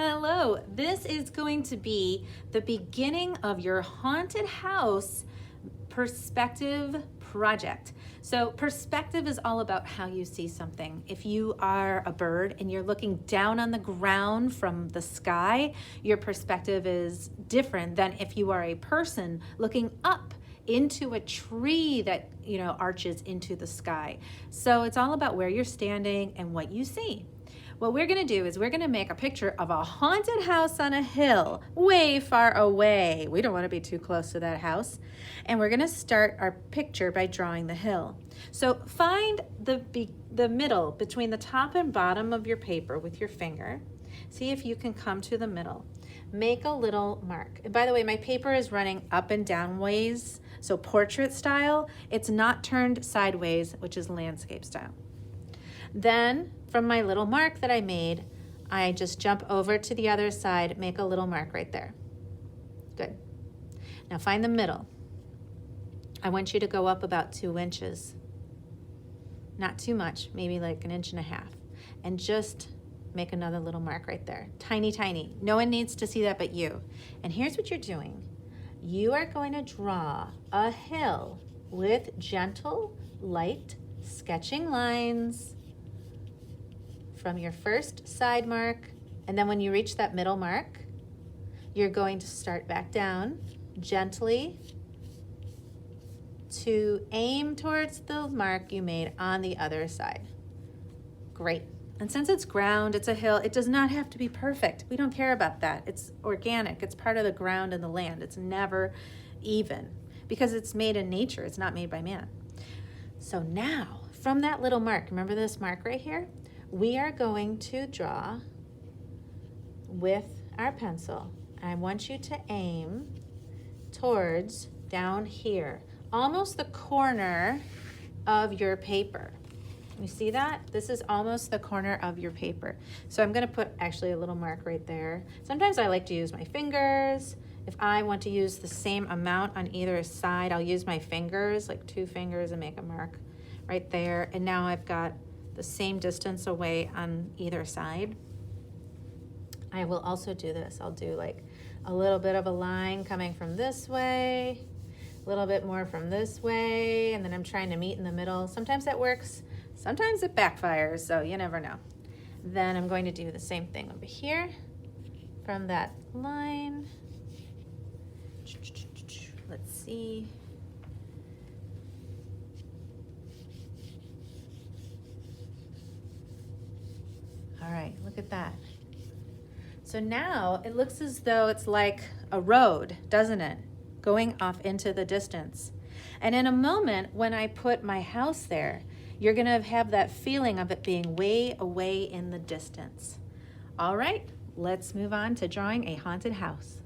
Hello, this is going to be the beginning of your haunted house perspective project. So perspective is all about how you see something. If you are a bird and you're looking down on the ground from the sky, your perspective is different than if you are a person looking up into a tree that, arches into the sky. So it's all about where you're standing and what you see. What we're going to do is we're going to make a picture of a haunted house on a hill way far away. We don't want to be too close to that house. And we're going to start our picture by drawing the hill. So find the middle between the top and bottom of your paper with your finger. See if you can come to the middle. Make a little mark. And by the way, my paper is running up and down ways, so portrait style. It's not turned sideways, which is landscape style. Then from my little mark that I made, I just jump over to the other side, make a little mark right there. Good. Now find the middle. I want you to go up about 2 inches. Not too much, maybe like 1.5 inches. And just make another little mark right there. Tiny, tiny. No one needs to see that but you. And here's what you're doing. You are going to draw a hill with gentle, light, sketching lines from your first side mark, and then when you reach that middle mark, you're going to start back down gently to aim towards the mark you made on the other side. Great. And since it's ground, it's a hill, it does not have to be perfect. We don't care about that. It's organic. It's part of the ground and the land. It's never even because it's made in nature. It's not made by man. So now from that little mark, remember this mark right here? We are going to draw with our pencil. I want you to aim towards down here, almost the corner of your paper. You see that? This is almost the corner of your paper. So I'm going to put actually a little mark right there. Sometimes I like to use my fingers. If I want to use the same amount on either side, I'll use my fingers, like 2 fingers, and make a mark right there. And now I've got the same distance away on either side. I will also do this. I'll do like a little bit of a line coming from this way, a little bit more from this way, and then I'm trying to meet in the middle. Sometimes that works, sometimes it backfires, so you never know. Then I'm going to do the same thing over here from that line. Let's see. All right, look at that. So now it looks as though it's like a road, doesn't it? Going off into the distance. And in a moment, when I put my house there, you're gonna have that feeling of it being way away in the distance. All right, let's move on to drawing a haunted house.